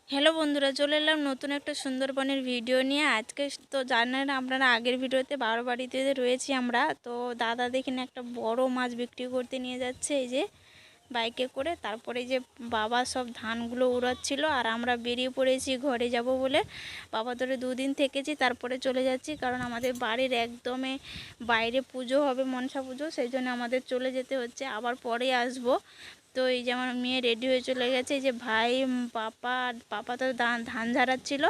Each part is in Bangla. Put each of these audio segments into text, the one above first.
হ্যালো বন্ধুরা, চলে এলাম নতুন একটা সুন্দরবনের ভিডিও নিয়ে। আজকে তো জানেন আপনারা, আগের ভিডিওতে বারোবাড়িতে রয়েছি আমরা। তো দাদা দেখেন একটা বড় মাছ বিক্রি করতে নিয়ে যাচ্ছে, এই যে বাইকে করে। তারপরে যে বাবা সব ধানগুলো উড়াচ্ছিল, আর আমরা বেরিয়ে পড়েছি ঘরে যাব বলে। বাবা ধরে দুদিন থেকেছি, তারপরে চলে যাচ্ছি, কারণ আমাদের বাড়ির একদমে বাইরে পুজো হবে, মনসা পুজো, সেই জন্য আমাদের চলে যেতে হচ্ছে। আবার পরে আসবো। তো এই যে আমার মেয়ে রেডি হয়ে চলে গেছে, এই যে ভাই পাপা তো ধান ঝাড়াচ্ছিল,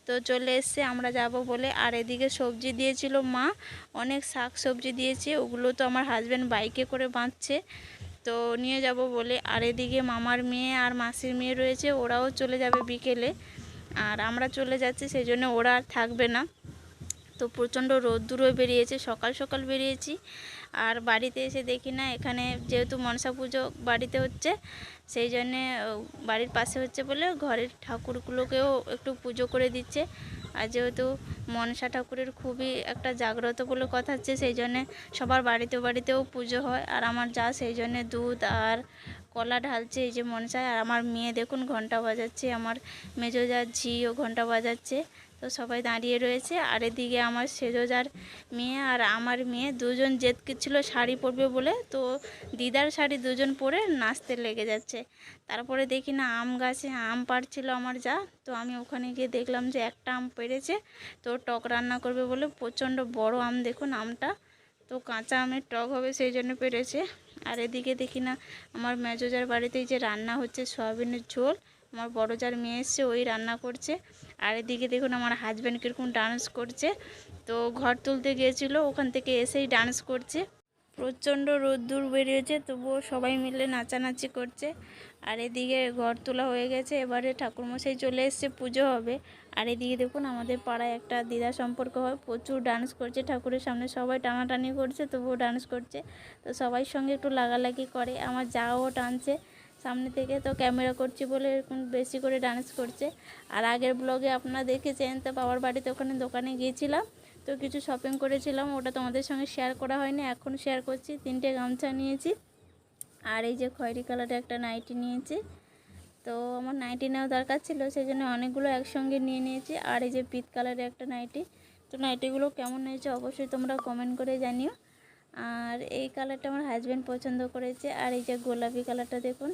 তো চলে এসছে আমরা যাব বলে। আর এদিকে সবজি দিয়েছিল মা, অনেক শাক সবজি দিয়েছে, ওগুলো তো আমার হাজব্যান্ড বাইকে করে বাঁধছে, তো নিয়ে যাব বলে। আর এদিকে মামার মেয়ে আর মাসির মেয়ে রয়েছে, ওরাও চলে যাবে বিকেলে, আর আমরা চলে যাচ্ছি, সেই জন্য ওরা আর থাকবে না। তো প্রচণ্ড রোদ্দুরও বেরিয়েছে, সকাল সকাল বেরিয়েছি। আর বাড়িতে এসে দেখি না, এখানে যেহেতু মনসা পুজো বাড়িতে হচ্ছে, সেই জন্যে বাড়ির পাশে হচ্ছে বলে ঘরের ঠাকুরগুলোকেও একটু পুজো করে দিচ্ছে। আর যেহেতু মনসা ঠাকুরের খুবই একটা জাগ্রত বলে কথা হচ্ছে, সেই জন্যে সবার বাড়িতেও পুজো হয়। আর আমার যা সেই জন্যে দুধ আর কলা ঢালছে এই যে মনসায়। আর আমার মেয়ে দেখুন ঘন্টা বাজাচ্ছে, আমার মেজো যার ঝিও ঘন্টা বাজাচ্ছে। তো সবাই দাঁড়িয়ে রয়েছে। আর এদিকে আমার সেজোজার মেয়ে আর আমার মেয়ে দুজন জেদ করছিল শাড়ি পরবে বলে, তো দিদার শাড়ি দুজন পরে নাচতে লেগে যাচ্ছে। তারপরে দেখি না, আম গাছে আম পাড়ছিল আমার যা, তো আমি ওখানে গিয়ে দেখলাম যে একটা আম পেড়েছে, তো টক রান্না করবে বলে। প্রচণ্ড বড় আম, দেখুন আমটা, তো কাঁচা আমের টক হবে সেই জন্য পেরেছে। আর এদিকে দেখি না, আমার মেজোজার বাড়িতে যে রান্না হচ্ছে সয়াবিনের ঝোল, আমার বড় যার মেয়ে এসছে, ওই রান্না করছে। আর এদিকে দেখুন আমার হাজব্যান্ড কীরকম ডান্স করছে, তো ঘর তুলতে গিয়েছিল, ওখান থেকে এসেই ডান্স করছে। প্রচণ্ড রোদ্দুর বেরিয়েছে, তবুও সবাই মিলে নাচানাচি করছে। আর এদিকে ঘর তোলা হয়ে গেছে, এবারে ঠাকুরমশাই চলে এসছে, পুজো হবে। আর এদিকে দেখুন আমাদের পাড়ায় একটা দিদা সম্পর্ক হয়, প্রচুর ডান্স করছে ঠাকুরের সামনে, সবাই টানাটানি করছে, তবুও ডান্স করছে। তো সবাই সঙ্গে একটু লাগালাগি করে, আমার যাও টানছে সামনে থেকে, তো ক্যামেরা করছি বলে এরকম বেশি করে ডান্স করছে। আর আগের ব্লগে আপনারা দেখেছেন, তো বাবার বাড়িতে ওখানে দোকানে গিয়েছিলাম, তো কিছু শপিং করেছিলাম, ওটা তোমাদের সঙ্গে শেয়ার করা হয়নি, এখন শেয়ার করছি। 3টে গামছা নিয়েছি, আর এই যে খয়েরি কালারের একটা নাইটি নিয়েছি। তো আমার নাইটি নেওয়া দরকার ছিল, সেই জন্য অনেকগুলো একসঙ্গে নিয়ে নিয়েছি। আর এই যে পিত কালারের একটা নাইটি, তো নাইটিগুলো কেমন হয়েছে অবশ্যই তোমরা কমেন্ট করে জানিও। আর এই কালারটা আমার হাজব্যান্ড পছন্দ করেছে। আর এই যে গোলাপি কালারটা দেখুন,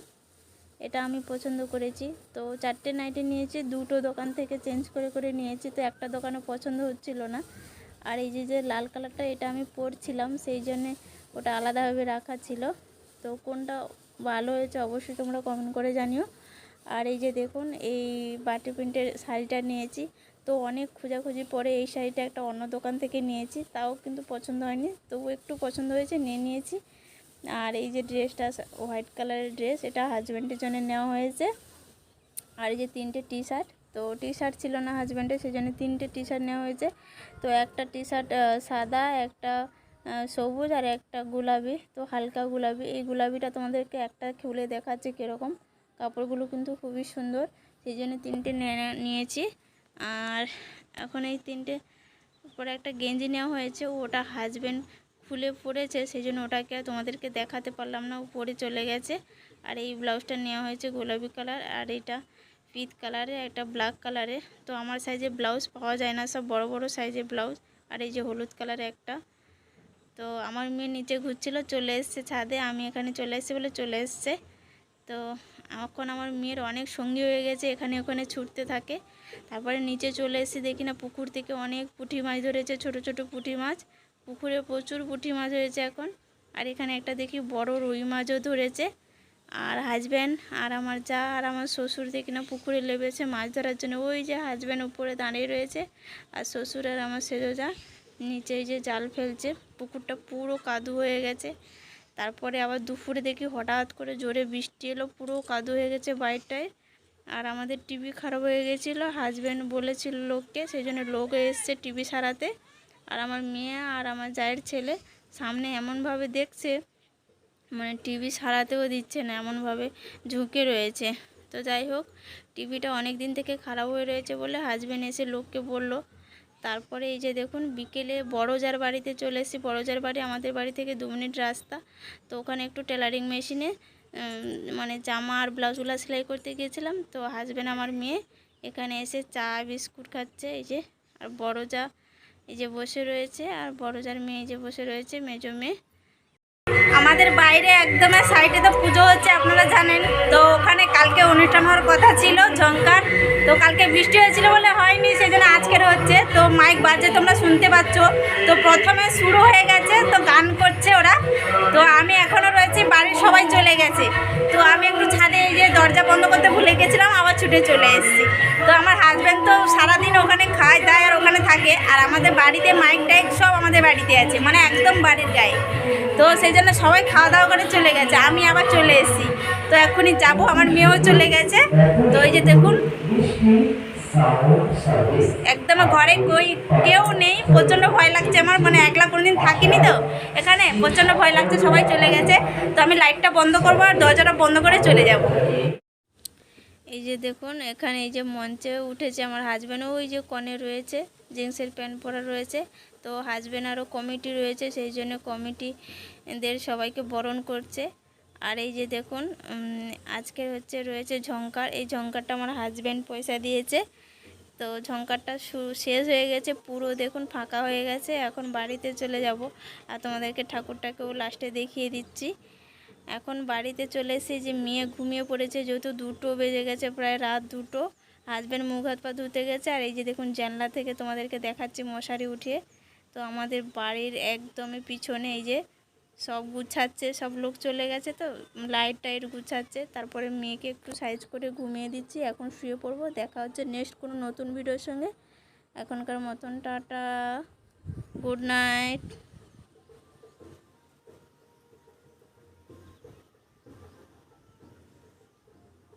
এটা আমি পছন্দ করেছি। তো 4টে নাইটি নিয়েছি, দুটো দোকান থেকে চেঞ্জ করে করে নিয়েছি, তো একটা দোকানে পছন্দ হচ্ছিল না। আর এই যে লাল কালারটা, এটা আমি পরছিলাম, সেই জন্যে ওটা আলাদাভাবে রাখা ছিল। তো কোনটা ভালো হয়েছে অবশ্যই তোমরা কমেন্ট করে জানিও। আর এই যে দেখুন, এই বাটি প্রিন্টের শাড়িটা নিয়েছি, তো অনেক খোঁজাখুঁজি পরে এই শাড়িটা একটা অন্য দোকান থেকে নিয়েছি, তাও কিন্তু পছন্দ হয়নি, তবু একটু পছন্দ হয়েছে, নিয়ে নিয়েছি। আর এই যে ড্রেসটা, হোয়াইট কালারের ড্রেস, এটা হাজব্যান্ডের জন্য নেওয়া হয়েছে। আর এই যে 3টে টি শার্ট, তো টি শার্ট ছিল না হাজব্যান্ডের, সেই জন্য 3টে টি শার্ট নেওয়া হয়েছে। তো একটা টি শার্ট সাদা, একটা সবুজ, আর একটা গোলাপি, তো হালকা গোলাপি। এই গোলাপিটা তোমাদেরকে একটা খুলে দেখাচ্ছি কীরকম, কাপড়গুলো কিন্তু খুবই সুন্দর, সেই জন্য 3টে নিয়েছি। আর এখন এই 3টে পরে একটা গেঞ্জি নেওয়া হয়েছে, ওটা হাজব্যান্ড খুলে পরেছে, সেই জন্য ওটাকে তোমাদেরকে দেখাতে পারলাম না, ও পরে চলে গেছে। আর এই ব্লাউজটা নেওয়া হয়েছে গোলাপি কালার, আর এটা পিত কালারে, একটা ব্ল্যাক কালারে। তো আমার সাইজে ব্লাউজ পাওয়া যায় না, সব বড় বড় সাইজের ব্লাউজ। আর এই যে হলুদ কালারে একটা। তো আমার মেয়ে নিচে ঘুরছিল, চলে এসছে ছাদে, আমি এখানে চলে এসেছি বলে চলে এসছে। তো এখন আমার মেয়ের অনেক সঙ্গী হয়ে গেছে, এখানে ওখানে ছুটতে থাকে। তারপরে নিচে চলে এসে দেখি না, পুকুর থেকে অনেক পুঁটি মাছ ধরেছে, ছোট ছোট পুঁটি মাছ, পুকুরে প্রচুর পুঁটি মাছ হয়েছে এখন। আর এখানে একটা দেখি বড় রুই মাছও ধরেছে। আর হাজব্যান্ড আর আমার যা আর আমার শ্বশুর দেখি না পুকুরে লেবেছে মাছ ধরার জন্য, ওই যে হাজব্যান্ড উপরে দাঁড়িয়ে রয়েছে, আর শ্বশুর আর আমার সেজো যা নিচে যে জাল ফেলছে। পুকুরটা পুরো কাদু হয়ে গেছে। তারপরে আবার দুপুরে দেখি হঠাৎ করে জোরে বৃষ্টি এলো, পুরো কাদু হয়ে গেছে বাইরটায়। আর আমাদের টিভি খারাপ হয়ে গেছিলো, হাজব্যান্ড বলেছিল লোককে, সেই জন্য লোক এসছে টিভি সারাতে। আর আমার মেয়ে আর আমার জায়ের ছেলে সামনে এমনভাবে দেখছে, মানে টিভি সারাতেও দিচ্ছে না, এমনভাবে ঝুঁকে রয়েছে। তো যাই হোক, টিভিটা অনেক দিন থেকে খারাপ হয়ে রয়েছে বলে হাজব্যান্ড এসে লোককে বলল। তারপরে এই যে দেখুন, বিকেলে বড় যার বাড়িতে চলে এসেছি। বড় যার বাড়ি আমাদের বাড়ি থেকে 2 মিনিট রাস্তা। তো ওখানে একটু টেলারিং মেশিনে মানে জামা আর ব্লাউজগুলো সেলাই করতে গিয়েছিলাম। তো হাজব্যান্ড আমার মেয়ে এখানে এসে চা বিস্কুট খাচ্ছে এই যে। আর বড় যা এই যে বসে রয়েছে, আর বড় যার মেয়ে এই যে বসে রয়েছে, মেজো মেয়ে। আমাদের বাইরে একদম সাইডে তো পুজো হচ্ছে আপনারা জানেন। তো ওখানে কালকে অনুষ্ঠান হওয়ার কথা ছিল ঝঙ্কার, তো কালকে বৃষ্টি হয়েছিল বলে হয়নি, সেই জন্য আজকের হচ্ছে। তো মাইক বাজে তোমরা শুনতে পাচ্ছ। তো প্রথমে শুরু হয়ে গেছে, তো গান করছে ওরা। তো আমি এখনও রয়েছি, বাড়ির সবাই চলে গেছে। তো আমি একটু ছাদে এই যে দরজা বন্ধ করতে ভুলে গেছিলাম, আবার ছুটে চলে এসেছি। তো আমার হাজব্যান্ড তো সারাদিন ওখানে খায় দায় আর ওখানে থাকে, আর আমাদের বাড়িতে মাইক টাইক সব আমাদের বাড়িতে আছে, মানে একদম বাড়ির গায়ে। তো সেই জন্য সবাই খাওয়া দাওয়া করে চলে গেছে, আমি আবার চলে এসেছি। তো এখনই যাবো, আমার মেয়েও চলে গেছে। তো এই যে দেখুন একদম ঘরে কেউ নেই, প্রচণ্ড ভয় লাগছে আমার, মানে একলা কোনোদিন থাকিনি তো এখানে, প্রচণ্ড ভয় লাগছে, সবাই চলে গেছে। তো আমি লাইটটা বন্ধ করবো আর দরজাটা বন্ধ করে চলে যাব। এই যে দেখুন এখানে এই যে মঞ্চে উঠেছে আমার হাজব্যান্ডও, ওই যে কনে রয়েছে, জিন্সের প্যান্ট পরা রয়েছে। তো হাজব্যান্ড আরও কমিটি রয়েছে, সেই জন্য কমিটিদের সবাইকে বরণ করছে। আর এই যে দেখুন আজকে রয়েছে ঝঙ্কার। এই ঝঙ্কারটা আমার হাজব্যান্ড পয়সা দিয়েছে। তো ঝঙ্কারটা শেষ হয়ে গেছে, পুরো দেখুন ফাঁকা হয়ে গেছে। এখন বাড়িতে চলে যাব, আর তোমাদেরকে ঠাকুরটাকেও লাস্টে দেখিয়ে দিচ্ছি। এখন বাড়িতে চলে এসে যে মেয়ে ঘুমিয়ে পড়েছে, যেহেতু 2টো বেজে গেছে, প্রায় রাত 2টো। হাজব্যান্ড মুখ হাত পা ধুতে গেছে। আর এই যে দেখুন জানলা থেকে তোমাদেরকে দেখাচ্ছি মশারি উঠিয়ে। তো আমাদের বাড়ির একদমই পিছনে এই যে সব গুছাচ্ছে, সব লোক চলে গেছে, তো লাইট টাইট গুছাচ্ছে। তারপরে মেয়েকে একটু সাইজ করে ঘুমিয়ে দিচ্ছি, এখন শুয়ে পড়বো। দেখা হচ্ছে নেক্সট কোনো নতুন ভিডিওর সঙ্গে। এখনকার মতন টাটা, গুড নাইট।